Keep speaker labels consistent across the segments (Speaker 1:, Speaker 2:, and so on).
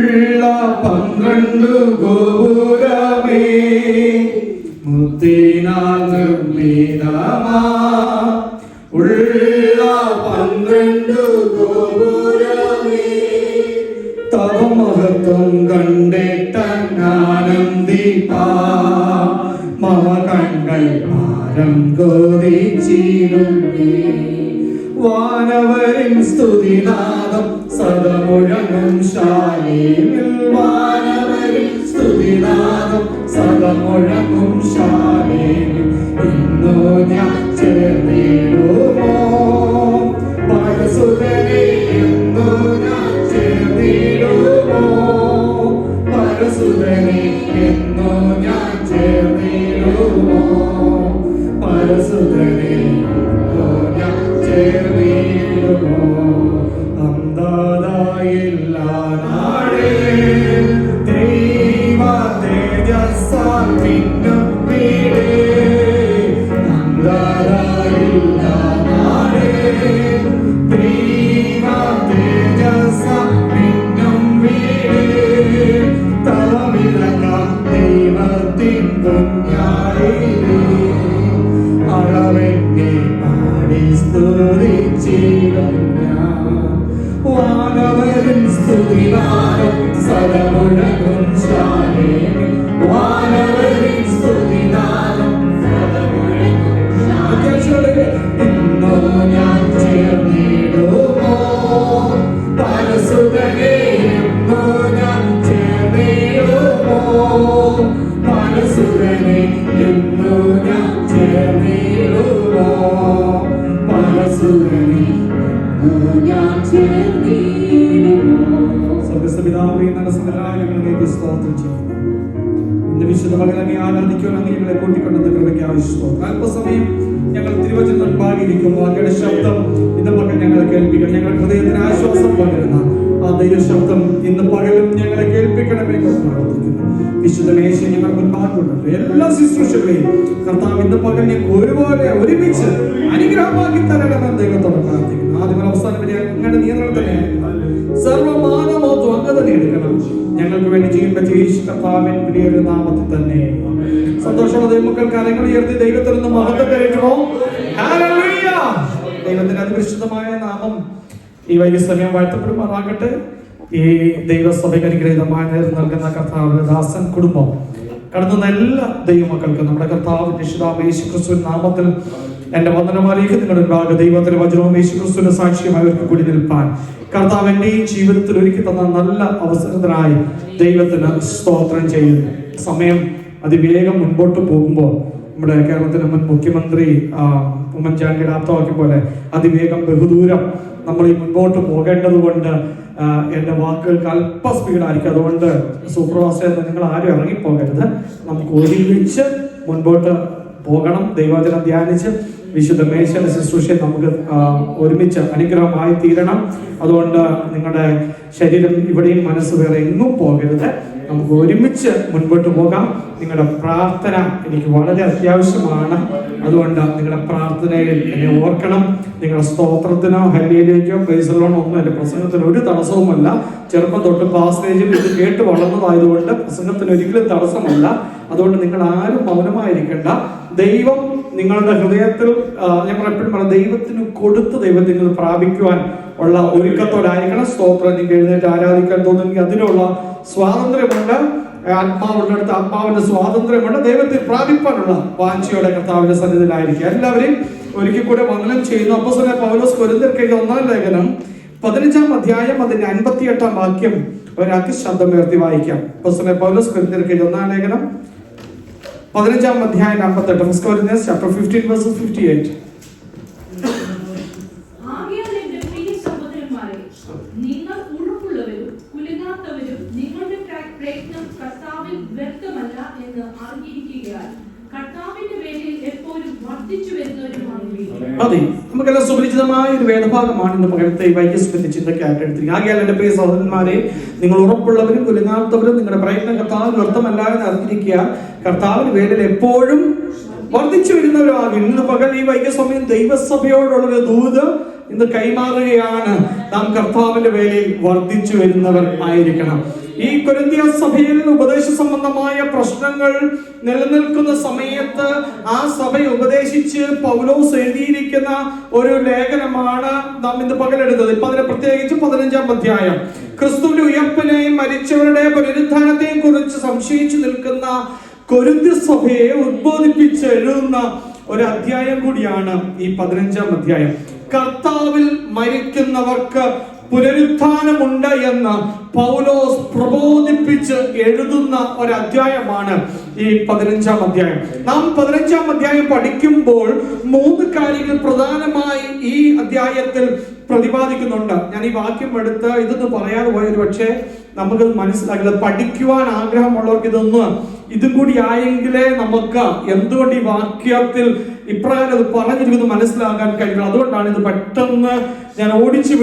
Speaker 1: ഉള്ള 12 ഗോപുരമേ മുത്തിനാൽ നിർമ്മിതമാ ഉള്ള 12 ഗോപുരമേ തവ മഹത്വം കണ്ടിട്ടാനന്ദിപ്പാ മമ കണ്ണൽ ഭാരം ഗോതിച്ചിരുന്നേ വാനവരിൻ സ്തുതിനാദം സദമുഴങ്ങും ശാലേമിൽ വാനവരിൻ സ്തുതിനാദം സദമുഴങ്ങും ശാലേമിൽ ഇന്നു ഞാൻ ചേർന്നിടുമോ പരസുതനെ ഇന്നു ഞാൻ ചേർന്നിടുമോ പരസുതനെ ഇന്നു ഞാൻ ചേർന്നിടുമോ പരസുതനെ ഇന്നു ഞാൻ ചേർന്നിടുമോ അന്താതായില്ല നാടേ ദൈവ തേജസ്സാൽ പിന്നും വീടേ അന്താതായില്ല നാടേ ദൈവ തേജസ്സാൽ പിന്നും വീടേ തലവിളങ്ങാം ദൈവത്തിൻ കുഞ്ഞാടിലേ അളവെന്നെ പാടി സ്തുതിച്ചിടും വാനവരിൻ സ്തുതിനാദം സദമുഴങ്ങും ശാലേമിൽ വാനവരിൻ സ്തുതിനാദം സദമുഴങ്ങും ശാലേമിൽ ഇന്നു ഞാൻ ചേർന്നിടുമോ പരസുതനെ ഇന്നു ഞാൻ ചേർന്നിടുമോ പരസുതനെ ഇന്നു ഞാൻ ചേർന്നിടുമോ പരസുതനെ ഞാൻ ഇന്ന് വിശുദ്ധ മകളെ ആരാധിക്കുവാൻ ഞങ്ങളെ കൂട്ടിക്കൊണ്ടെന്ന് കൃപയ്ക്ക് ആവശ്യം അല്പസമയം ഞങ്ങൾ തിരുവചനം ഭാഗിരിക്കുമ്പോൾ അങ്ങയുടെ ശബ്ദം ഇന്ന് പകൽ ഞങ്ങളെ കേൾപ്പിക്കണം ഞങ്ങൾ ഹൃദയത്തിന് ആശ്വാസം പകരുന്ന ആ ദൈവ ശബ്ദം ഇന്ന് പകലും ഞങ്ങളെ കേൾപ്പിക്കണമേ പ്രാർത്ഥിക്കുന്നു. വിശുദ്ധ മേശയെ ഞങ്ങൾ മുൻപാകുന്നുണ്ട് എല്ലാ ശുശ്രൂഷകളെയും കർത്താവ് ഇന്ന് പകൽ ഞങ്ങൾ ഒരുപോലെ ഒരുമിച്ച് അനുഗ്രഹമാക്കി തരണമെന്ന് ദൈവത്തോട് പ്രാർത്ഥിക്കുന്നു. ആദ്യം അവസാനം വരെ അങ്ങയുടെ നിയന്ത്രണത്തിലെ സർവമാനമോത്വം അങ്ങ് തന്നെ എടുക്കണം. ഞങ്ങൾക്ക് വേണ്ടി ചെയ്യുന്ന യേശു കർത്താവിൻ വലിയൊരു നാമത്തിൽ തന്നെ സന്തോഷമുള്ള ദൈവമക്കൾ കരങ്ങൾ ഉയർത്തി ദൈവത്തിൽ നിന്ന് മഹത്വം കരയണമോ. ഹല്ലേലൂയ. ദൈവത്തിന്റെ അതിപരിശുദ്ധമായ നാമം ഈ വൈകിയ വാഴ്ത്തപ്പെടുമാറാകട്ടെ. ഈ ദൈവസഭയ്ക്ക് അനുഗ്രഹീതമായ നൽകുന്ന കർത്താവ് ദാസൻ കുടുംബം കടന്നുന്ന എല്ലാ ദൈവമക്കൾക്കും നമ്മുടെ കർത്താവ് രക്ഷിതാവ് യേശു ക്രിസ്തുവിൻ നാമത്തിൽ എന്റെ വന്ദനമാലേക്ക് നിങ്ങളുടെ ഭാഗ ദൈവത്തിന്റെ വചനവും യേശു ക്രിസ്തുവിന്റെ സാക്ഷ്യമായവർക്ക് കൂടി നിൽപ്പാൻ കർത്താവ് എന്റെയും ജീവിതത്തിൽ ഒരുക്കി തന്ന നല്ല അവസരത്തിനായി ദൈവത്തിന് സ്തോത്രം ചെയ്യുന്നു. സമയം അതിവേഗം മുൻപോട്ട് പോകുമ്പോൾ നമ്മുടെ കേരളത്തിലെ മുൻ മുഖ്യമന്ത്രി ഉമ്മൻചാണ്ടിയുടെ ആപ്തവാക്യം പോലെ അതിവേഗം ബഹുദൂരം നമ്മൾ ഈ മുൻപോട്ട് പോകേണ്ടത് കൊണ്ട് എൻ്റെ വാക്കുകൾക്ക് അല്പ സ്പീഡായിരിക്കും. അതുകൊണ്ട് സൂപ്പർവാസ്റ്റർ നിങ്ങൾ ആരും ഇറങ്ങിപ്പോകരുത്. നമുക്ക് ഒരുമിച്ച് മുൻപോട്ട് പോകണം. ദൈവവചനം ധ്യാനിച്ച് വിശുദ്ധ മേശയുടെ ശുശ്രൂഷയെ നമുക്ക് ഒരുമിച്ച് അനുഗ്രഹമായി തീരണം. അതുകൊണ്ട് നിങ്ങളുടെ ശരീരം ഇവിടെയും മനസ്സ് വേറെ എങ്ങും പോകരുത്. നമുക്ക് ഒരുമിച്ച് മുൻപോട്ട് പോകാം. നിങ്ങളുടെ പ്രാർത്ഥന എനിക്ക് വളരെ അത്യാവശ്യമാണ്. അതുകൊണ്ട് നിങ്ങളുടെ പ്രാർത്ഥനയിൽ എന്നെ ഓർക്കണം. നിങ്ങളുടെ സ്തോത്രത്തിനോ ഹല്ലേലൂയയ്ക്കോ പ്രൈസ് ദി ലോർഡ് ഒന്നും എൻ്റെ പ്രസംഗത്തിന് ഒരു തടസ്സവുമല്ല. ചെറുപ്പം തൊട്ട് പാസ്റ്റേജിൽ ഇത് കേട്ട് വളർന്നതായതുകൊണ്ട് പ്രസംഗത്തിന് ഒരിക്കലും തടസ്സമല്ല. അതുകൊണ്ട് നിങ്ങൾ ആരും മൗനമായിരിക്കേണ്ട. ദൈവം നിങ്ങളുടെ ഹൃദയത്തിൽ ഞാൻ എപ്പോഴും പറയാം, ദൈവത്തിന് കൊടുത്ത് ദൈവത്തിൽ നിങ്ങൾ പ്രാപിക്കുവാൻ ഉള്ള ഒരുക്കത്തോടായിരിക്കണം. സ്തോത്രം നിങ്ങൾക്ക് എഴുന്നേറ്റ് ആരാധിക്കാൻ തോന്നുമെങ്കിൽ അതിനുള്ള സ്വാതന്ത്ര്യമുണ്ട്. ആത്മാവുള്ളിടത്ത് ആത്മാവിന്റെ സ്വാതന്ത്ര്യമുണ്ട്. ദൈവത്തിൽ പ്രാപിപ്പാനുള്ള വാഞ്ചയോടെ കർത്താവിന്റെ സന്നിധിയിലായിരിക്കുക. എല്ലാവരെയും ഒരിക്കൽ കൂടെ വന്ദനം ചെയ്യുന്നു. അപ്പോസ്തലനായ പൗലോസ് കൊരിന്ത്യർക്ക് എഴുതിയ 1-ാം ലേഖനം 15-ാം അധ്യായം അതിന്റെ 58-ാം വാക്യം ഒരാൾക്ക് ശബ്ദം ഉയർത്തി വായിക്കാം. അപ്പോസ്തലനായ പൗലോസ് കൊരിന്ത്യർക്ക് എഴുതിയ 1-ാം ലേഖനം 15-ാം അധ്യായം 58. First Corinthians chapter 15 verses 58. അതെ, നമുക്കെല്ലാം സുപരിചിതമായ ഒരു വേദഭാഗമാണ് ഇന്ന് പകരത്തെ വൈകിയ ചിന്തയ്ക്കായിട്ട് എടുത്തിരിക്കുന്നത്. ആകയാൽ എൻ്റെ പ്രിയ സഹോദരന്മാരെ, നിങ്ങൾ ഉറപ്പുള്ളവരും കുലുങ്ങാത്തവരും നിങ്ങളുടെ പ്രയത്നം കർത്താവിന് വ്യർത്ഥമല്ല എന്ന് അറിഞ്ഞിരിക്കുക. കർത്താവിന് വേലയിൽ എപ്പോഴും വർദ്ധിച്ചു വരുന്നവരാകും. ഇന്ന് പകൽ ഈ വൈകിയ സമയം ദൈവസഭയോടുള്ളൊരു ദൂത് ഇന്ന് കൈമാറുകയാണ്. നാം കർത്താവിന്റെ വേലയിൽ വർദ്ധിച്ചു വരുന്നവർ ആയിരിക്കണം. ഈ കൊരിന്ത്യ സഭയിൽ ഉപദേശ സംബന്ധമായ പ്രശ്നങ്ങൾ നിലനിൽക്കുന്ന സമയത്ത് ആ സഭയെ ഉപദേശിച്ച് പൗലോസ് എഴുതിയിരിക്കുന്ന ഒരു ലേഖനമാണ് നാം ഇന്ന് പകലെടുത്തത്. ഇപ്പൊ അതിനെ പ്രത്യേകിച്ച് 15-ാം അധ്യായം ക്രിസ്തുവിന്റെ ഉയർപ്പിനെയും മരിച്ചവരുടെ പുനരുത്ഥാനത്തെയും കുറിച്ച് സംശയിച്ചു നിൽക്കുന്ന കൊരിന്ത്യ സഭയെ ഉദ്ബോധിപ്പിച്ച് എഴുതുന്ന ഒരു അധ്യായം കൂടിയാണ് ഈ 15-ാം അധ്യായം. കർത്താവിൽ മരിക്കുന്നവർക്ക് പുനരുത്ഥാനമുണ്ട് എന്ന് പൗലോസ് പ്രബോധിപ്പിച്ച് എഴുതുന്ന ഒരു അധ്യായമാണ് ഈ 15-ാം അധ്യായം. നാം 15-ാം അധ്യായം പഠിക്കുമ്പോൾ 3 കാര്യങ്ങൾ പ്രധാനമായി ഈ അധ്യായത്തിൽ പ്രതിപാദിക്കുന്നുണ്ട്. ഞാൻ ഈ വാക്യം എടുത്ത് ഇതൊന്ന് പറയാതെ പോയൊരു പക്ഷേ നമുക്കത് മനസ്സിലാക്കില്ല. പഠിക്കുവാൻ ആഗ്രഹമുള്ളവർക്ക് ഇതും കൂടി ആയെങ്കിലേ നമുക്ക് എന്തുകൊണ്ട് ഈ വാക്യത്തിൽ ഇപ്രകാരം അത് പറഞ്ഞിരിക്കുന്നത് മനസ്സിലാക്കാൻ കഴിയും. അതുകൊണ്ടാണ് ഇത് പെട്ടെന്ന് ഞാൻ ഓടിച്ചു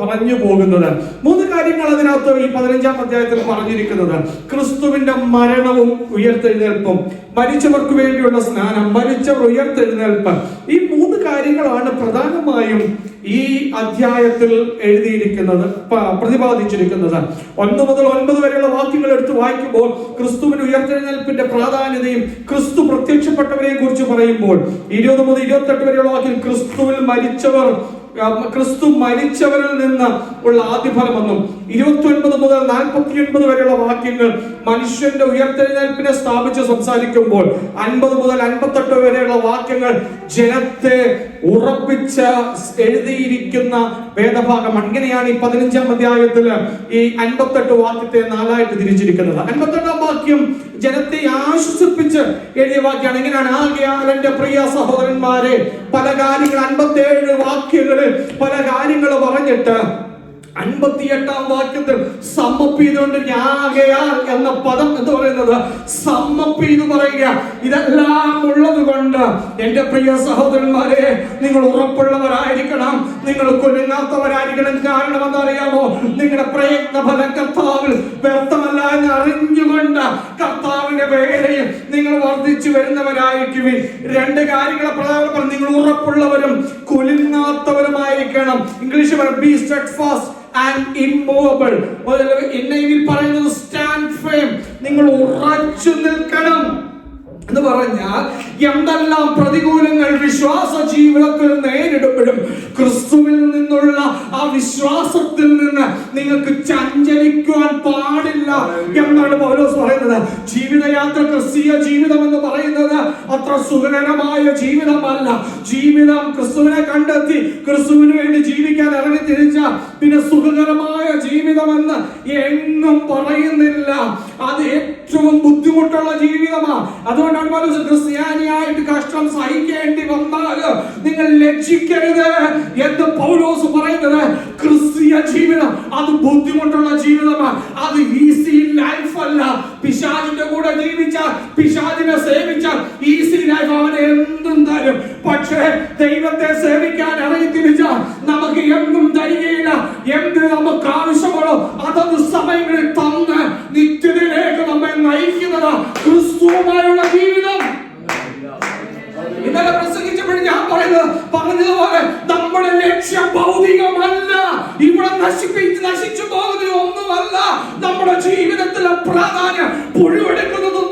Speaker 1: പറഞ്ഞു പോകുന്നത്. 3 കാര്യങ്ങൾ അതിനകത്ത് ഈ 15-ാം അധ്യായത്തിൽ പറഞ്ഞിരിക്കുന്നത്: ക്രിസ്തുവിന്റെ മരണവും ഉയർത്തെഴുന്നേൽപ്പും, മരിച്ചവർക്ക് വേണ്ടിയുള്ള സ്നാനം, മരിച്ചവർ ഉയർത്തെഴുന്നേൽപ്പ്. ഈ 3 കാര്യങ്ങളാണ് പ്രധാനമായും ഈ അധ്യായത്തിൽ എഴുതിയിരിക്കുന്നത്, പ്രതിപാദിച്ചിരിക്കുന്നത്. 1 മുതൽ 9 വരെയുള്ള വാക്യങ്ങൾ എടുത്ത് വായിക്കുമ്പോൾ ക്രിസ്തുവിന്റെ ഉയർത്തെഴുന്നേൽപ്പിന്റെ പ്രാധാന്യതയും ക്രിസ്തു പ്രത്യക്ഷപ്പെട്ടവരെ കുറിച്ച് പറയുമ്പോൾ 20 മുതൽ 28 വരെയുള്ള വാക്യം ക്രിസ്തു മരിച്ചവരിൽ നിന്ന് ഉള്ള ആദ്യഫലമെന്നും 29 മുതൽ 49 വരെയുള്ള വാക്യങ്ങൾ മനുഷ്യന്റെ ഉയർത്തെഴുന്നേൽപ്പിനെ സ്ഥാപിച്ച് സംസാരിക്കുമ്പോൾ 50 മുതൽ 58 വരെയുള്ള വാക്യങ്ങൾ ജനത്തെ ഉറപ്പിച്ച് എഴുതിയിരിക്കുന്ന വേദഭാഗം. അങ്ങനെയാണ് ഈ 15-ാം അധ്യായത്തിൽ ഈ 58 വാക്യത്തെ 4ആയിട്ട് തിരിച്ചിരിക്കുന്നത്. 58-ാം വാക്യം ജനത്തെ ആശ്വസിപ്പിച്ച് എഴുതിയ വാക്യമാണ്. എങ്ങനെയാണ്? ആകയാൽ എൻ്റെ പ്രിയ സഹോദരന്മാരെ, പല കാര്യങ്ങൾ 57 വാക്യങ്ങളിൽ പല കാര്യങ്ങൾ പറഞ്ഞിട്ട് 58-ാം വാക്യത്തിൽ സമ്മപ്പ് ചെയ്തുകൊണ്ട് ആകയാൽ എന്ന പദം എന്ന് പറയുന്നത് സമ്മപ്പ് ചെയ്ത് പറയുക. ഇതെല്ലാം ഉള്ളത് കൊണ്ട് എൻ്റെ പ്രിയ സഹോദരന്മാരെ, നിങ്ങൾ ഉറപ്പുള്ളവരായിരിക്കണം, നിങ്ങൾ കുലുങ്ങാത്തവരായിരിക്കണം. കാരണം എന്താണെന്നറിയാമോ? നിങ്ങളുടെ പ്രയത്നഫലം കർത്താവിൽ വ്യർത്ഥമല്ല എന്ന് അറിഞ്ഞുകൊണ്ട് കർത്താവിന്റെ വേലയിൽ നിങ്ങൾ വർദ്ധിച്ചു വരുന്നവരായിരിക്കുവിൻ. 2 കാര്യങ്ങളെ പ്രധാനപ്പെട്ട: നിങ്ങൾ ഉറപ്പുള്ളവരും കുലുങ്ങാത്തവരുമായിരിക്കണം. English be steadfast and immovable. എന്നയിൽ പറയുന്നത് സ്റ്റാൻഡ് ഫേം, നിങ്ങൾ ഉറച്ചു നിൽക്കണം എന്ന് പറഞ്ഞാൽ എന്തെല്ലാം പ്രതികൂലങ്ങൾ വിശ്വാസ ജീവിതത്തിൽ നേരിടുമ്പോഴും ക്രിസ്തുവിൽ നിന്നുള്ള ആ വിശ്വാസത്തിൽ നിന്ന് നിങ്ങൾക്ക് ചഞ്ചലിക്കുവാൻ പാടില്ല എന്നാണ് പൗലോസ് പറയുന്നത്. ജീവിതയാത്ര, ക്രിസ്തീയ ജീവിതം എന്ന് പറയുന്നത് അത്ര സുഖകരമായ ജീവിതമല്ല. ജീവിതം ക്രിസ്തുവിനെ കണ്ടെത്തി ക്രിസ്തുവിന് വേണ്ടി ജീവിക്കാൻ ഇറങ്ങി തിരിച്ചാൽ പിന്നെ സുഖകരമായ ജീവിതമെന്ന് എങ്ങും പറയുന്നില്ല. അത് ഏറ്റവും ബുദ്ധിമുട്ടുള്ള ജീവിതമാണ്. അതുകൊണ്ടാണ് പൗലോസ് ക്രിസ്ത്യാനിയായിട്ട് കഷ്ടം സഹിക്കേണ്ടി വന്നാൽ നിങ്ങൾ ലജ്ജിക്കരുത് എന്ന് പൗലോസ് പറയുന്നത്. ക്രിസ്തീയ ജീവിതം അത് ബുദ്ധിമുട്ടുള്ള ജീവിതമാണ്. അത് ഈസി ലൈഫ് അല്ല. പിശാചിന്റെ കൂടെ ജീവിച്ചാൽ, പിശാചിനെ സേവിച്ചാൽ ഈസി ലൈഫ് അവനെ എന്തും തരും. പക്ഷേ ദൈവത്തെ സേവിക്കാൻ ഇറങ്ങി തിരിച്ചാൽ നമുക്ക് എന്തും തരികയില്ല. എന്ത് നമുക്ക് ആവശ്യമുള്ളോ അതത് സമയങ്ങളിൽ തന്ന് നിത്യതയിലേക്ക് നമ്മെ നയിക്കുന്നത് ക്രിസ്തുവുമായുള്ള ജീവിതം. ഇന്നലെ പ്രസംഗിച്ചപ്പോൾ ഞാൻ പറഞ്ഞതുപോലെ നമ്മുടെ ലക്ഷ്യം ഭൗതികമല്ല. ഇവിടെ നശിച്ചു പോകുന്നത് ഒന്നുമല്ല. നമ്മുടെ ജീവിതത്തിലെ പ്രാധാന്യം പുഴുവെടുക്കുന്നതും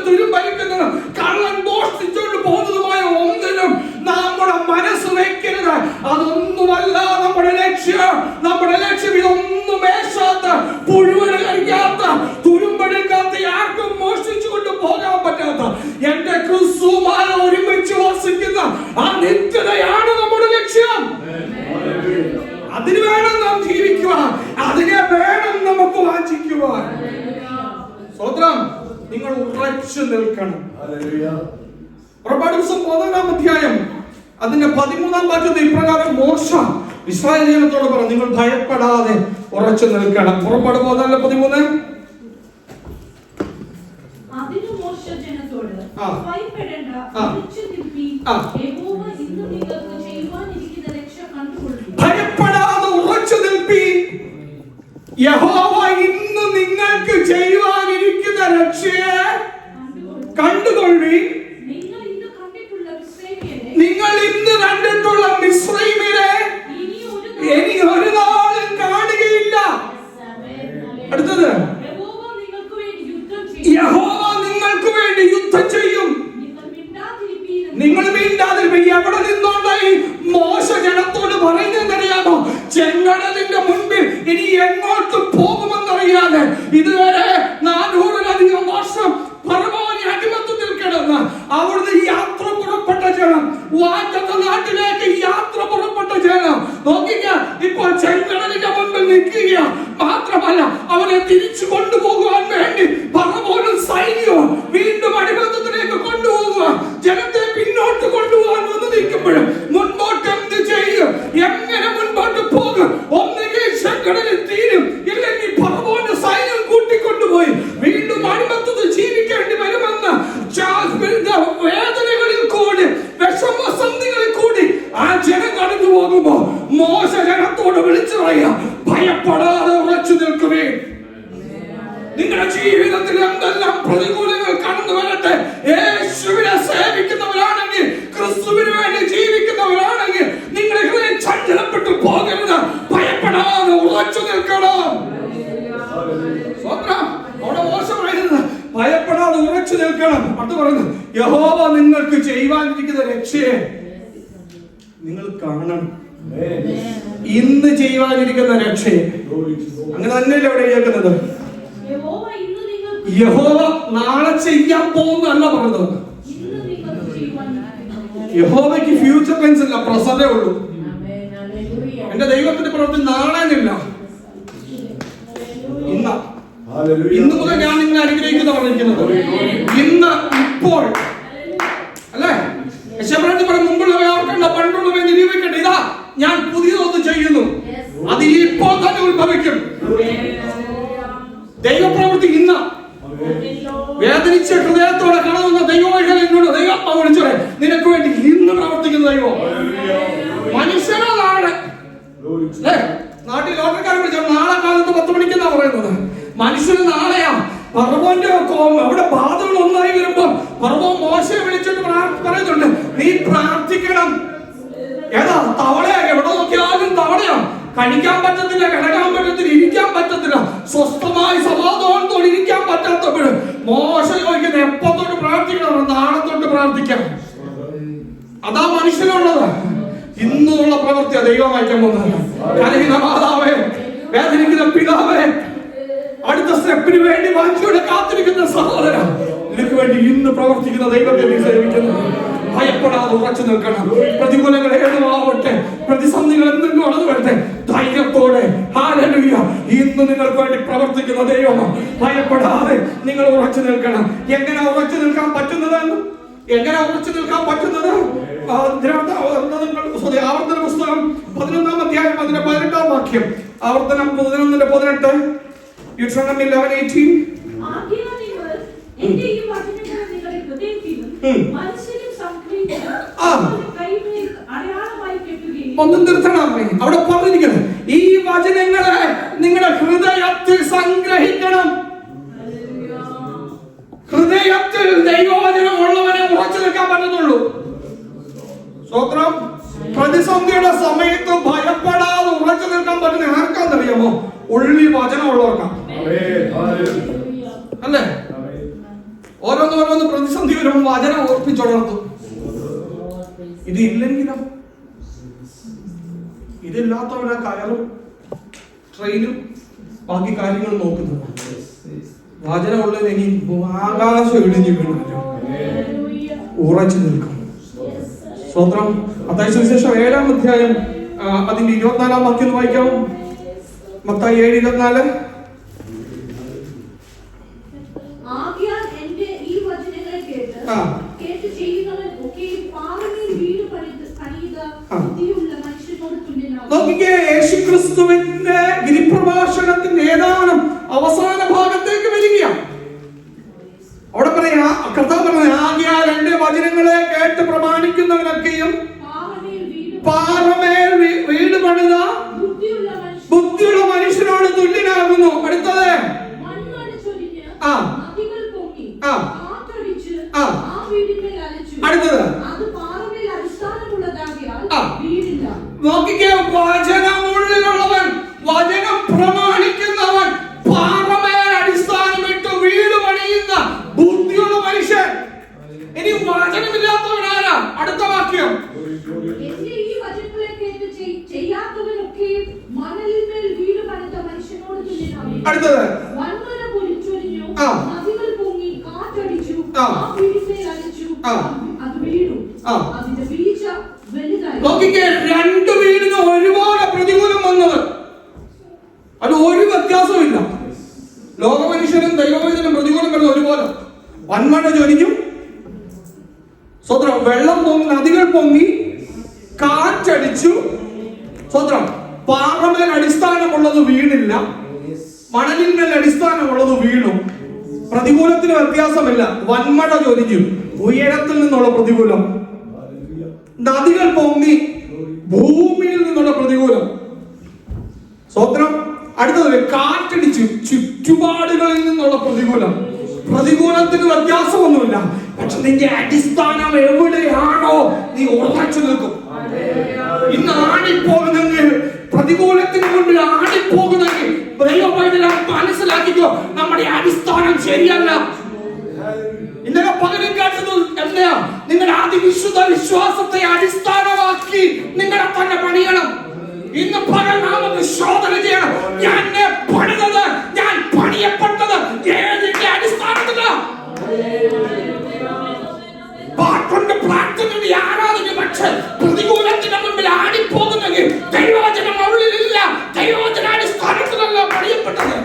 Speaker 1: തുരുമ്പരിക്കുന്നതും കള്ളൻ മോഷ്ടിച്ചുകൊണ്ട് പോകുന്നതുമായ ഒന്നിനും നമ്മുടെ മനസ്സ് വെക്കരുത്. അതൊന്നുമല്ല നമ്മുടെ ലക്ഷ്യം. നമ്മുടെ ലക്ഷ്യം ഇതൊന്നും മേശാത്ത, പുഴുവെടുക്കാത്ത, തുരുമ്പെടുക്കാത്ത, ആർക്കും മോഷ്ടിച്ചുകൊണ്ട് പോകാൻ പറ്റാത്ത എന്റെ ക്രിസ്തുവുമായി ഒരുമിച്ച് വസിക്കുന്ന ആ നിത്യതയാണ് നമ്മുടെ ലക്ഷ്യം. അതിന് വേണം നാം ജീവിക്കുവാൻ, അതിനെ വേണം നമുക്ക് വാഞ്ചിക്കുവാൻ. സ്വതന്ത്രം, നിങ്ങൾ ഉറച്ചു നിൽക്കണം. പുറപ്പാട് പുസ്തകം 11-ാം അധ്യായം അതിന്റെ 13-ാം വാക്യത്തിൽ ഇപ്രകാരം മോശ ഇസ്രായേൽ ജനത്തോട് പറഞ്ഞു, നിങ്ങൾ ഭയപ്പെടാതെ ഉറച്ചു നിൽക്കണം. പുറപ്പാട് 13:13. ഭയപ്പെടാതെ ഉറച്ചു നിൽപ്പീൻ, യഹോവ ഇന്ന് നിങ്ങൾക്ക് ചെയ്യുവാനിരിക്കുന്ന രക്ഷയെ കണ്ടുകൊള്ളീൻ. നിങ്ങൾ ഇന്ന് കണ്ടിട്ടുള്ള മിസ്രയീമ്യരെ ഇനി ഒരു നാളും കാണുകയില്ല. അടുത്തത്, യഹോവ നിങ്ങൾക്ക് വേണ്ടി യുദ്ധം ചെയ്യും, നിങ്ങൾ മിണ്ടാതിരിക്കും. എവിടെ നിന്നോണ്ടായി മോശ ജനത്തോട് പറയുന്നതെന്നറിയാമോ? ചെങ്കടലിന്റെ മുൻപിൽ ഇനി എങ്ങോട്ട് പോകുമെന്നറിയാതെ ഇതുവരെ 400-ലധികം വർഷം ഫറവോന്റെ അടിമത്തത്തിൽ കിടന്ന് അവിടുന്ന് യാത്ര പുറപ്പെട്ട ജനം, വാഗ്ദത്ത നാട്ടിലേക്ക് യാത്ര പുറപ്പെട്ട ജനം നോക്കിക്ക, ഇപ്പോൾ ചെങ്കടലിന്റെ മുൻപിൽ നിൽക്കുക. മാത്രമല്ല അവരെ തിരിച്ചു കൊണ്ടുപോകുവാൻ വേണ്ടി ഫറവോനും സൈന്യവും വീണ്ടും അടിമത്തത്തിലേക്ക് കൊണ്ടുപോകുക. ജനത്തെ പിന്നോട്ട് കൊണ്ടുപോകാൻ വന്ന് നിൽക്കുമ്പോഴും മുൻപോട്ട് എന്ത് ചെയ്യും? എങ്ങനെ മുൻപോട്ട് പോകും? ഒന്നുകിൽ ചെങ്കടലിൽ തീരും, ഇല്ലെങ്കിൽ ഫറവോന്റെ സൈന്യം കൂട്ടിക്കൊണ്ടുപോയി വീണ്ടും അടിമത്തത്തിൽ ജീവിക്കേണ്ടി വരുമെന്ന് വേദനകളിൽ കൂടി, വിഷമസന്ധികളിൽ കൂടി ആ ജനം കടന്നു പോകുമ്പോ മോശ ജനത്തോട് വിളിച്ചു പറയാ, ഭയപ്പെടാതെ ഉറച്ചു നിൽക്കുവേ. നിങ്ങളുടെ ജീവിതത്തിൽ എന്തെല്ലാം പ്രതികൂലങ്ങൾ കടന്നു വരട്ടെ, യേശുവിനെ സേവിക്കുന്നവരാണെങ്കിൽ, ക്രിസ്തുവിന് വേണ്ടി ജീവിക്കുന്നവരാണെങ്കിൽ നിങ്ങളുടെ ഹൃദയം ചഞ്ചലപ്പെട്ടു പോകരുത്. ഭയപ്പെടാതെ ഉറച്ചു നിൽക്കണം. അവിടെ മോശമായിരുന്നത് ഭയപ്പെടാതെ ഉറച്ചു നിൽക്കണം. അത് പറയുന്നത്, യഹോവ നിങ്ങൾക്ക് ചെയ്യുവാനിരിക്കുന്ന രക്ഷയെ നിങ്ങൾ കാണണം. ഇന്ന് ചെയ്യുവാനിരിക്കുന്ന രക്ഷയെ അങ്ങനെ തന്നെയല്ലേ അവിടെ കേൾക്കുന്നത്. യഹോവ നാളെ ചെയ്യാൻ പോകുന്നല്ല പറയുന്നത്. യഹോവയ്ക്ക് ഫ്യൂച്ചർ ടെൻസ് ഇല്ല, പ്രസന്റേ ഉള്ളൂ. എന്റെ ദൈവത്തിന്റെ പ്രവൃത്തി നാളെ ഇല്ല, ഇന്ന്. ഇന്ന് മുതൽ ഞാൻ നിങ്ങളെ അനുഗ്രഹിക്കുന്ന പറഞ്ഞിരിക്കുന്നത് ഇന്ന്, ഇപ്പോൾ അല്ലേ? മുമ്പുള്ളവ ഓർക്കണ്ട, പണ്ടുള്ളവ നിരൂപിക്കണ്ട. ഇതാ ഞാൻ പുതിയതൊന്ന് ചെയ്യുന്നു, അത് ഇപ്പോൾ തന്നെ ഉത്ഭവിക്കും. ദൈവപ്രവൃത്തി ഇന്ന്. വേദനിച്ച ഹൃദയത്തോടെ കടന്നുവന്ന ദൈവമൈകളെ എന്നോട് ദൈവം വിളിച്ചോടെ, നിനക്ക് വേണ്ടി ഇന്ന് പ്രവർത്തിക്കുന്ന ദൈവം. മനുഷ്യനോ നാളെ നാട്ടിൽ ലോട്ടറിക്കാരെ വിളിച്ചോ, നാളെ കാലത്ത് 10 മണിക്കെന്നാ പറയുന്നത്. മനുഷ്യന് നാളെയാ. ഫറവോന്റെ അവിടെ ബാധകൾ ഒന്നായി വരുമ്പോ ഫറവോൻ മോശയെ വിളിച്ചിട്ട് പറയുന്നുണ്ട്, നീ പ്രാർത്ഥിക്കണം. ഏതാ തവളയാ? എവിടെ നോക്കിയാലും തവളയാ. കഴിക്കാൻ പറ്റത്തില്ല, കിടക്കാൻ പറ്റത്തില്ല, ഇരിക്കാൻ പറ്റത്തില്ല, സ്വസ്ഥമായി സമാധാനത്തോടെ ഇരിക്കാൻ പറ്റാത്തപ്പോഴും മോശ ചോദിക്കുന്നത് എപ്പോ തൊട്ട് പ്രാർത്ഥിക്കണം? നാളെ തൊട്ട് പ്രാർത്ഥിക്കാം. അതാ മനുഷ്യനുള്ളത്. ഇന്നുള്ള പ്രവൃത്തിയാ ദൈവം അയക്കാൻ പോകുന്നത്. കലഹിത മാതാവേ, വേദനിക്കുന്ന പിതാവേ, അടുത്ത സ്റ്റെപ്പിന് വേണ്ടി വാഞ്ചയോടെ കാത്തിരിക്കുന്ന സഹോദര, നിനക്ക് വേണ്ടി ഇന്ന് പ്രവർത്തിക്കുന്ന ദൈവത്തെ നീ സേവിക്കുന്നു. ഭയപ്പെടാതെ ഉറച്ചു നിൽക്കണം. പ്രതികൂലങ്ങൾ ഏതുമാവട്ടെ, പ്രതിസന്ധികൾ എന്തെങ്കിലും വളർന്നു വരട്ടെ, ധൈര്യത്തോടെ ഹല്ലേലൂയ, ഇന്ന് നിങ്ങൾക്ക് വേണ്ടി പ്രവർത്തിക്കുന്ന ദൈവമാണ്. ഭയപ്പെടാതെ നിങ്ങൾ ഉറച്ചു നിൽക്കണം. എങ്ങനെ ഉറച്ചു നിൽക്കാൻ പറ്റുന്നത്? എങ്ങനെ ഉറച്ചു നിൽക്കാൻ പറ്റുന്നത്? ആവർത്തന പുസ്തകം 11-ാം അധ്യായം 18-ാം വാക്യം. ആവർത്തനം 11:18. Deuteronomy 11:18. ഒന്നും നിർത്തണം. അവിടെ പറഞ്ഞിരിക്കുന്നത് ഈ വചനങ്ങളെ നിങ്ങളുടെ ഹൃദയത്തിൽ സംഗ്രഹിക്കണം. ഹൃദയത്തിൽ ദൈവവചനം ഉള്ളവനെ ഉറച്ചു നിൽക്കാൻ പറ്റുന്നുള്ളൂ. സ്വത്രം. പ്രതിസന്ധിയുടെ സമയത്ത് ഭയപ്പെടാതെ ഉറച്ചു നിൽക്കാൻ പറ്റുന്ന ആർക്കാന്നറിയാമോ? ഉള്ളി വചനമുള്ളവർക്കാണ്, അല്ലേ? ഓരോന്നോരോന്ന് പ്രതിസന്ധി വരുമ്പോൾ വചനം ഓർപ്പിച്ചുണർത്തും. ഇതില്ലെങ്കിലോ? ഇതില്ലാത്തവരാ കയറും, ട്രെയിനും ബാക്കി കാര്യങ്ങൾ നോക്കുന്നത്. വചനമുള്ളത് ഇനി ആകാശം ഇടിഞ്ഞു വീണാലും ഉറച്ചു നിൽക്കും. സ്വത്രം. മത്തായി സുവിശേഷം 7-ാം അധ്യായം അതിന്റെ 24-ാം വാക്യം വായിക്കാമോ? മത്തായി 7:24. നോക്കിക്കേ, യേശുക്രിസ്തുവിന്റെ ഗിരിപ്രഭാഷണത്തിന്റെ ഏതാനും അവസാന ഭാഗത്തേക്ക് വരികയാണ്. അവിടെ പറയാ, കർത്താവ് പറഞ്ഞ, ആകയാൽ എന്റെ വചനങ്ങളെ കേട്ട് പ്രമാണിക്കുന്നവനൊക്കെയും പാറമേൽ വീട് പണിത ബുദ്ധിയുള്ള മനുഷ്യനോട് തുല്യനാകുന്നു. അടുത്തത് അടുത്തത് നോക്കിക്കേ, വചനമുള്ളിൽ അടുത്തത് നോക്കിക്കേ, രണ്ട് വീടിന് ഒരുപോലെ പ്രതികൂലം വന്നത്. അത് ഒരു വ്യത്യാസവും ഇല്ല. ലോകമനുഷ്യനും ദൈവമനുഷ്യനും പ്രതികൂലം വരുന്നത് ഒരുപോലെ. വന്മഴ ചൊരിഞ്ഞു, സ്വത്രം വെള്ളം പൊങ്ങി, നദികൾ പൊങ്ങി, കാറ്റടിച്ചു, സ്വത്രം പാറമേൽ അടിസ്ഥാനമുള്ളത് വീണില്ല, മണലിന്മേൽ അടിസ്ഥാനമുള്ളത് വീണു. പ്രതികൂലത്തിന് വ്യത്യാസമില്ല. വന്മഴ ചൊരിഞ്ഞു, ഉയരത്തിൽ നിന്നുള്ള പ്രതികൂലം. നദികൾ പൊങ്ങി, ഭൂമിയിൽ നിന്നുള്ള പ്രതികൂലം. സ്വത്രം അടുത്തത് കാറ്റടിച്ചു, ചുറ്റുപാടുകളിൽ നിന്നുള്ള പ്രതികൂലം. പ്രതികൂലത്തിന് വ്യത്യാസമൊന്നുമില്ല. പക്ഷെ നിന്റെ അടിസ്ഥാനം എവിടെയാണോ നീ ഉറച്ചു നിൽക്കും. ഇന്ന് ആടിപ്പോകുന്നെങ്കിൽ, പ്രതികൂലത്തിന് മുന്നിൽ ആടിപ്പോകുന്നെങ്കിൽ മനസ്സിലാക്കിക്കോ, നമ്മുടെ അടിസ്ഥാനം ശരിയല്ല. ഇന്നലെ പകരം കേട്ടത് എന്താ? നിങ്ങളുടെ അതിവിശുദ്ധ വിശ്വാസത്തെ അടിസ്ഥാനമാക്കി നിങ്ങളെ തന്നെ പണിയണം. ഇന്ന് പകൽ നാം ശോധന ചെയ്യണം. ഞാൻ പണിതത്, ഞാൻ പണിയപ്പെട്ടത് ഏതിന്റെ അടിസ്ഥാനത്തിലാണ്? പാട്ടുണ്ട്, പ്രാർത്ഥനയുടെ ആരാധന. പക്ഷെ പ്രതികൂലത്തിന് മുമ്പിൽ ആടിപ്പോകുന്നെങ്കിൽ ദൈവവചനം ഉള്ളിലില്ല. ദൈവവചന അടിസ്ഥാനത്തിലല്ല പണിയപ്പെട്ടത്.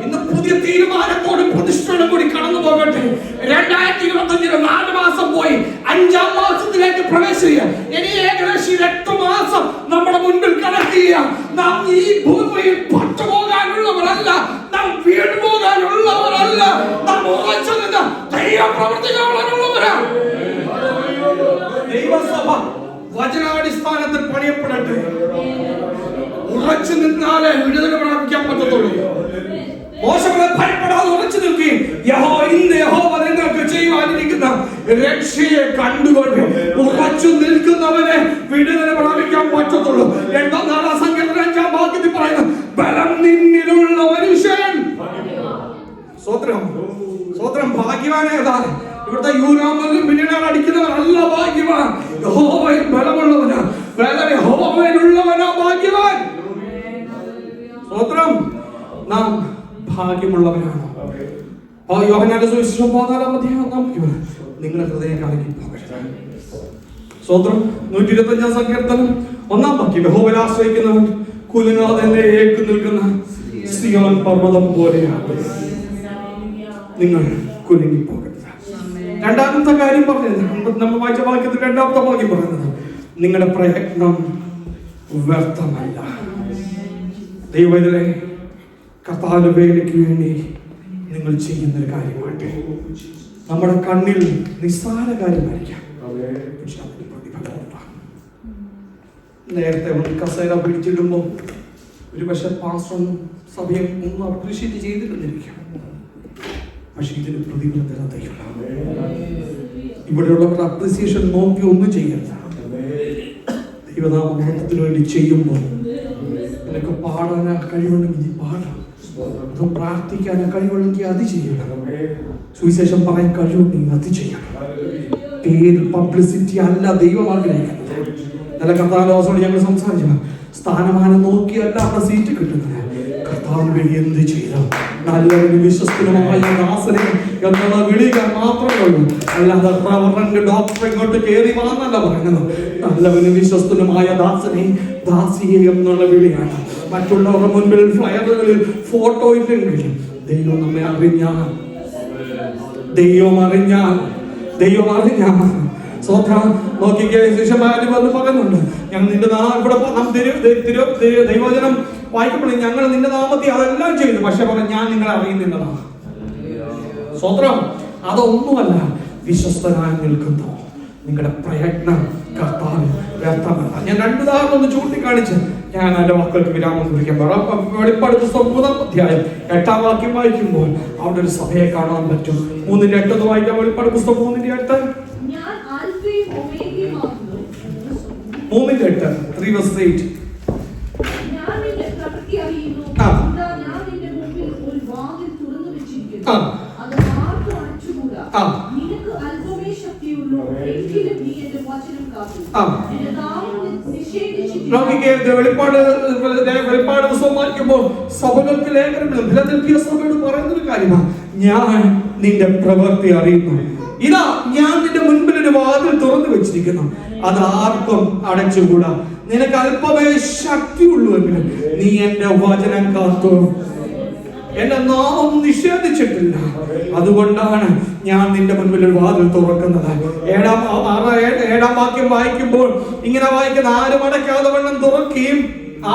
Speaker 1: ഇന്ന് പുതിയ തീരുമാനത്തോടും പ്രതിഷ്ഠയോടും കൂടി കടന്നു പോകട്ടെ. 2025 4 മാസം പോയി, 5ാം മാസത്തിലേക്ക് പ്രവേശിക്കുക. ഇനി ഏകദേശം 8 മാസം നമ്മുടെ മുൻപിൽ കടക്കുക. നാം ഈ ഭൂമിയിൽ പട്ടുപോകാനുള്ളവരല്ല, നാം വീട് പോകാനുള്ളവരല്ല. നാം ഉറച്ചു നിന്ന് ദൈവപ്രവർത്തിക്കാനുള്ളവരാണ്. ദൈവസഭ വചനാടിസ്ഥാനത്തിൽ പണിയപ്പെടട്ടെ. ഉറച്ചു നിന്നാലേ വിടുതല പ്രാപിക്കാൻ പറ്റത്തുള്ളൂ. മോശങ്ങളെ ഭയപ്പെടാതെ ഉറച്ചു നിൽക്കുകയും യഹോവ നിങ്ങൾക്ക് ചെയ്യുവാനിരിക്കുന്ന രക്ഷയെ കണ്ടുകൊണ്ട് ഉറച്ചു നിൽക്കുന്നവനെ വിടുതല പ്രാപിക്കാൻ പറ്റത്തുള്ളൂ. 84 സങ്കീർത്തനം 5-ാം വാക്യത്തിൽ പറയുന്നു, ബലം നിന്നിലുള്ള മനുഷ്യൻ. സ്വത്രം സ്വത്രം ഭാഗ്യവാനേതാ? ഇവിടുത്തെ യൂരാമലും മില്യണർ അടിക്കുന്നവരല്ല ഭാഗ്യവാൻ. യഹോവയിൽ ബലമുള്ളവനാ, ബലം യഹോവയിലുള്ളവനാ ഭാഗ്യവാൻ. സ്വത്രം നാം ഭാഗ്യമുള്ളവരാണ്. യോഹന്നാന്റെ സുവിശേഷം 14-ാം അധ്യായം നിങ്ങളുടെ ഹൃദയം കലങ്ങി പോകരുത്. സ്വത്രം 125-ാം സങ്കീർത്തനം 1-ാം വാക്യം, യഹോവയിൽ ആശ്രയിക്കുന്നവൻ കുലുങ്ങാതെ ഏക്ക് നിൽക്കുന്ന സിയോൻ പർവ്വതം പോലെയാണ്. നിങ്ങൾ കുലുങ്ങി പോകരുത്. രണ്ടാമത്തെ കാര്യം പറഞ്ഞത്, നമ്മൾ വായിച്ച വാക്യത്തിൽ 2-ാമത്തെ വാക്യം പറയുന്നത്, നിങ്ങളുടെ പ്രയത്നം വ്യർത്ഥമല്ല. ദൈവത്തിലെ കർത്താവിന്റെ വേലയ്ക്ക് വേണ്ടി നിങ്ങൾ ചെയ്യുന്നൊരു കാര്യമായിട്ട് നമ്മുടെ കണ്ണിൽ നിസ്സാര കാര്യമായിരിക്കാം, പക്ഷെ അതിന് പ്രതിഫലമുണ്ടാകും. നേരത്തെ ഒന്ന് കസേര പിടിച്ചിടുമ്പോൾ ഒരു പക്ഷെ പാസ്റ്ററും സഭയും ഒന്നും അപ്രീഷിയേറ്റ് ചെയ്തിരുന്നിരിക്കും, പക്ഷെ ഇതിന് പ്രതിഫലം തരാൻ ദൈവം. ഇവിടെയുള്ളവരുടെ അപ്രീസിയേഷൻ നോക്കി ഒന്നും ചെയ്യരുത്. ദൈവനാമത്തിന് വേണ്ടി ചെയ്യുമ്പോൾ നിനക്ക് പാടാൻ കഴിവുണ്ടെങ്കിൽ നീ പാടാം, അത് പ്രാർത്ഥിക്കാൻ കഴിവുണ്ടെങ്കിൽ അത് ചെയ്യണം, സുവിശേഷം പറയാൻ കഴിവുണ്ടെങ്കിൽ അത് ചെയ്യണം. പേര് പബ്ലിസിറ്റി അല്ല ദൈവം ആഗ്രഹിക്കുന്നത്. നല്ല കർത്താവിനോട് ഞങ്ങൾ സംസാരിച്ചു, സ്ഥാനമാനം നോക്കിയല്ല അവിടെ സീറ്റ് കിട്ടുന്നത്, കർത്താവിന് വേണ്ടി എന്ത് ചെയ്യണം. നല്ലൊരു വിശ്വസ്തനുമായ ദാസനെ എന്നുള്ള വിളിക്കാൻ മാത്രമേ ഉള്ളൂ, അല്ലാതെ പ്രവർത്തന ഡോക്ടർ ഇങ്ങോട്ട് കയറി വന്നല്ല പറയുന്നത്. നല്ലവന് വിശ്വസ്തനുമായ ദാസനെ, ദാസിയെ എന്നുള്ള വിളിയാണ്. മറ്റുള്ളവരുടെ മുൻപിൽ ഫ്ലയറുകളിൽ ഫോട്ടോ ഇല്ലെങ്കിലും ദൈവം നമ്മെ അറിഞ്ഞാൽ, ദൈവം അറിഞ്ഞാൽ സ്വത്രം നോക്കിക്കേ. ശിഷ്യന്മാര് വന്ന് പറയുന്നുണ്ട്, ഞങ്ങൾ നിന്റെ ഇവിടെ ദൈവവചനം വായിക്കപ്പെടും, ഞങ്ങൾ നിന്റെ നാമത്തിൽ അതെല്ലാം ചെയ്തു, പക്ഷെ പറഞ്ഞു ഞാൻ നിങ്ങളെ അറിയുന്നില്ലതാണ്. സ്വത്രം അതൊന്നുമല്ല. വിശ്വസ്തനായി നിൽക്കുന്നു നിങ്ങളുടെ പ്രയത്നം കർത്താവിന് വ്യർത്ഥമല്ല. ഞാൻ 2 ഉദാഹരണം ഒന്ന് ചൂണ്ടിക്കാണിച്ച് ഞാൻ എൻ്റെ മക്കൾക്ക് വിരാമം കുറിക്കാൻ പറയാം. വെളിപ്പാട് പുസ്തകം 3-ാം അധ്യായം 8-ാം വാക്യം വായിക്കുമ്പോൾ അവിടെ ഒരു സഭയെ കാണാൻ പറ്റും. 3:8 ഒന്ന് വായിക്കാം. വെളിപ്പാട് പുസ്തകം 3:8. 3:8 3:8. വെളിപ്പാട് പുസ്തകം വായിക്കുമ്പോൾ സഭകൾക്ക് ലേഖനങ്ങളും ഫിലദൽഫിയ സഭയോട് പറയുന്നൊരു കാര്യമാണ്, ഞാൻ നിന്റെ പ്രവൃത്തി അറിയുന്നു. ഇതാ ഞാൻ നിന്റെ മുൻപിൽ ഒരു വാതിൽ തുറന്നു വെച്ചിരിക്കുന്നു, അത് ആർക്കും അടച്ചുകൂടാ. നിനക്ക് അല്പമേ ശക്തിയുള്ളൂവെങ്കിലും നീ എന്റെ വചനം കാത്തു, എന്റെ നാമം നിഷേധിച്ചിട്ടില്ല. അതുകൊണ്ടാണ് ഞാൻ നിന്റെ മുൻപിൽ ഒരു വാതിൽ തുറക്കുന്നത്. ഏഴാം വാക്യം വായിക്കുമ്പോൾ ഇങ്ങനെ വായിക്കുന്ന, ആരും അടയ്ക്കാതെ വണ്ണം തുറക്കുകയും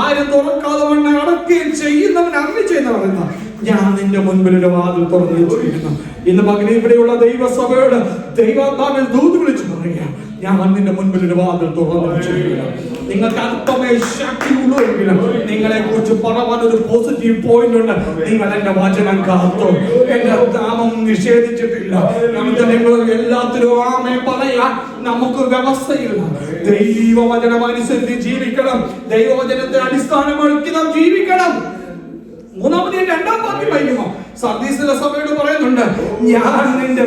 Speaker 1: ആരും തുറക്കാതെ വണ്ണം അടയ്ക്കുകയും ചെയ്യുന്നവൻ അരുളി ചെയ്യുന്ന പറയുന്ന, ഞാൻ നിന്റെ മുൻപിൽ ഒരു വാതിൽ തുറന്നു വെച്ചിരിക്കുന്നു. ഇന്ന് മകനെ ഇവിടെയുള്ള ദൈവസഭയോട് ദൈവാത്മാവിൽ ദൂത് വിളിച്ചു പറയുക, ഞാൻ നിന്റെ മുൻപിൽ ഒരു വാതിൽ തുറന്നു വെച്ചിരിക്കുന്നു. നിങ്ങൾക്ക് അല്പമേ ശക്തിയുള്ളൂ എങ്കിലും നിങ്ങളെ കുറിച്ച് പറയാൻ ഒരു പോസിറ്റീവ് പോയിന്റ് ഉണ്ട്. നിങ്ങൾ എന്റെ വചനം കാത്തു, എന്റെ നാമം നിഷേധിച്ചിട്ടില്ല. നമുക്ക് നിങ്ങൾ എല്ലാത്തിലും ആമേ പറയാൻ നമുക്ക് വ്യവസ്ഥയില്ല. ദൈവവചനം അനുസരിച്ച് ജീവിക്കണം. ദൈവവചനത്തെ അടിസ്ഥാനമാക്കി നാം ജീവിക്കണം. മൂന്നാമത് രണ്ടാം വാക്യം വായിക്കുമോ, സർദീസിലെ സഭയോട് പറയുന്നുണ്ട്, ഞാൻ നിന്റെ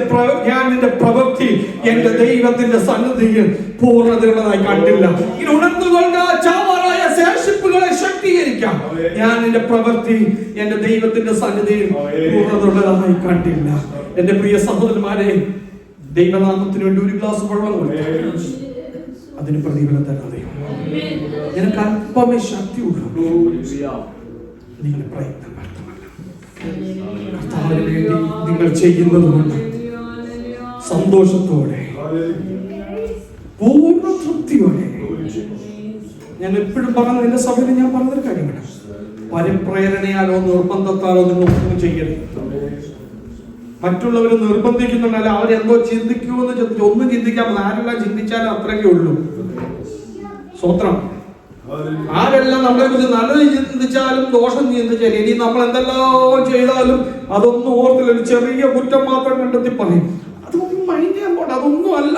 Speaker 1: പ്രവൃത്തി എന്റെ ദൈവത്തിന്റെ സന്നിധിയിൽ പൂർണ്ണതയുള്ളതായി കണ്ടില്ല. ഇനി ഉണർന്നുകൊണ്ട ചാവാറായ ശേഷിപ്പുകളെ ശക്തീകരിക്കാം. ഞാൻ നിന്റെ പ്രവൃത്തി എന്റെ ദൈവത്തിന്റെ സന്നിധിയിൽ പൂർണ്ണതയുള്ളതായി കണ്ടില്ല. എന്റെ പ്രിയ സഹോദരന്മാരെ, ദൈവനാമത്തിന് വേണ്ടി ഒരു ഗ്ലാസ് വെള്ളം കൊടുത്തു, അതിന് പ്രതിഫലം തരാതെ നിനക്ക് അല്പമേ ശക്തിയുള്ളൂ. നിങ്ങളുടെ പ്രയത്നം വ്യർത്ഥമല്ല. കർത്താവിന് വേണ്ടി നിങ്ങൾ ചെയ്യുന്നത് കൊണ്ട് സന്തോഷത്തോടെ പൂർണ്ണ തൃപ്തിയോടെ, ഞാൻ എപ്പോഴും പറഞ്ഞത്, എന്റെ സഭയിൽ ഞാൻ പറഞ്ഞൊരു കാര്യമാണ്, പരിപ്രേരണയാലോ നിർബന്ധത്താലോ നിങ്ങൾ ഒന്നും ചെയ്യരുത്. മറ്റുള്ളവർ നിർബന്ധിക്കുന്നുണ്ടല്ലോ, അവരെന്തോ ചിന്തിക്കുമെന്ന് ചിന്തിച്ചു ഒന്നും ചിന്തിക്കാൻ ആരെല്ലാം ചിന്തിച്ചാലും അത്രയ്ക്കേ ഉള്ളൂ. സ്വത്രം ആരെല്ലാം നമ്മളെ കുറിച്ച് നല്ലത് ചിന്തിച്ചാലും ദോഷം ചിന്തിച്ചാലും, ഇനി നമ്മൾ എന്തെല്ലാം ചെയ്താലും അതൊന്നും ഓർത്തില്ല, ഒരു ചെറിയ കുറ്റം മാത്രം കണ്ടെത്തി പറയും. അതൊന്നും മൈൻഡ് ചെയ്യാൻ പോട്ടെ, അതൊന്നും അല്ല.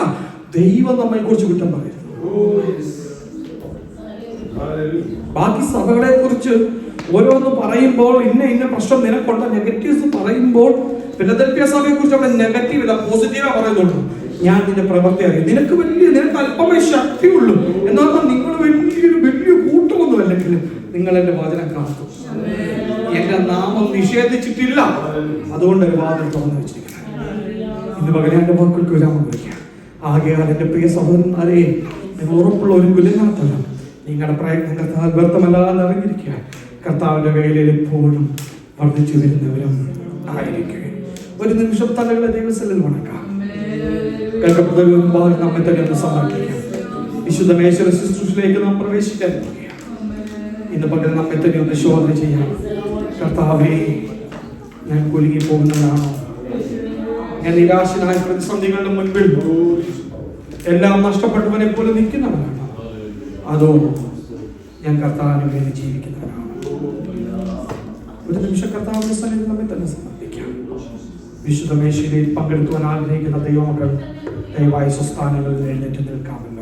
Speaker 1: ദൈവം നമ്മെ കുറിച്ച് കുറ്റം പറയുന്നു. ബാക്കി സഭകളെ കുറിച്ച് ഓരോന്ന് പറയുമ്പോൾ ഇന്ന പ്രശ്നം നിനക്കുണ്ട്, നെഗറ്റീവ്സ് പറയുമ്പോൾ, ഫിലദൽഫിയ സഭയെ കുറിച്ച് അവിടെ നെഗറ്റീവ് ഇല്ല, പോസിറ്റീവാ പറയുന്നുള്ളൂ. ഞാൻ നിന്റെ പ്രവൃത്തി അറിയാം. നിനക്ക് അല്പമേ ശക്തിയുള്ളൂ. എന്നാൽ നിങ്ങൾ വലിയ കൂട്ടമൊന്നും അല്ലെങ്കിൽ നിങ്ങൾ എന്റെ വചനം കാത്തു, എന്റെ നാമം നിഷേധിച്ചിട്ടില്ല. അതുകൊണ്ട് ഒരു വാതിൽ തുറന്നു വെച്ചിരിക്കുന്നത്. ഇന്ന് പകരം എന്റെ മക്കൾക്ക് വിരാമം വിളിക്കാം. ആകെയാൽ എന്റെ പ്രിയ സഹോദരന്മാരെ, നിങ്ങൾ ഉറപ്പുള്ള ഒരു കുലനാത്തല്ല, നിങ്ങളുടെ പ്രയത്നം കർത്താവ് വ്യർത്ഥമല്ലാതെ അറിഞ്ഞിരിക്കുക. കർത്താവിന്റെ വേലയിൽ എപ്പോഴും വർദ്ധിച്ചു വരുന്നവരും ആയിരിക്കുക. ഒരു നിമിഷം തലകളെ ദൈവസന്നിധിയിൽ വണക്കാം. നമ്മെ തന്നെ ഒന്ന് സമർപ്പിക്കാം. വിശുദ്ധ മേശല ശുശ്രൂഷയിലേക്ക് നാം പ്രവേശിക്കാൻ പോകുകയാണ്. ഇന്ന് പകരം നമ്മെ തന്നെ ഒന്ന് ശോധന ചെയ്യാം. കർത്താവേ, ഞാൻ കുലുങ്ങി പോകുന്നതാണോ? ഞാൻ നിരാശനായ പ്രതിസന്ധികളുടെ മുൻപിൽ എല്ലാം നഷ്ടപ്പെട്ടവനെ പോലെ നിൽക്കുന്നവനാണോ? അതോ ഞാൻ കർത്താവിന് വേണ്ടി ജീവിക്കുന്നവനാണോ? ഒരു നിമിഷം കർത്താവിന്റെ സന്നിധിയിൽ നമ്മെ തന്നെ സമർപ്പിക്കാം. വിശുദ്ധ മേശയിൽ പങ്കെടുക്കുവാൻ ആഗ്രഹിക്കുന്ന ദൈവമക്കൾ ദയവായി സ്വസ്ഥാനങ്ങളിൽ എഴുന്നേറ്റ് നിൽക്കാമല്ലോ.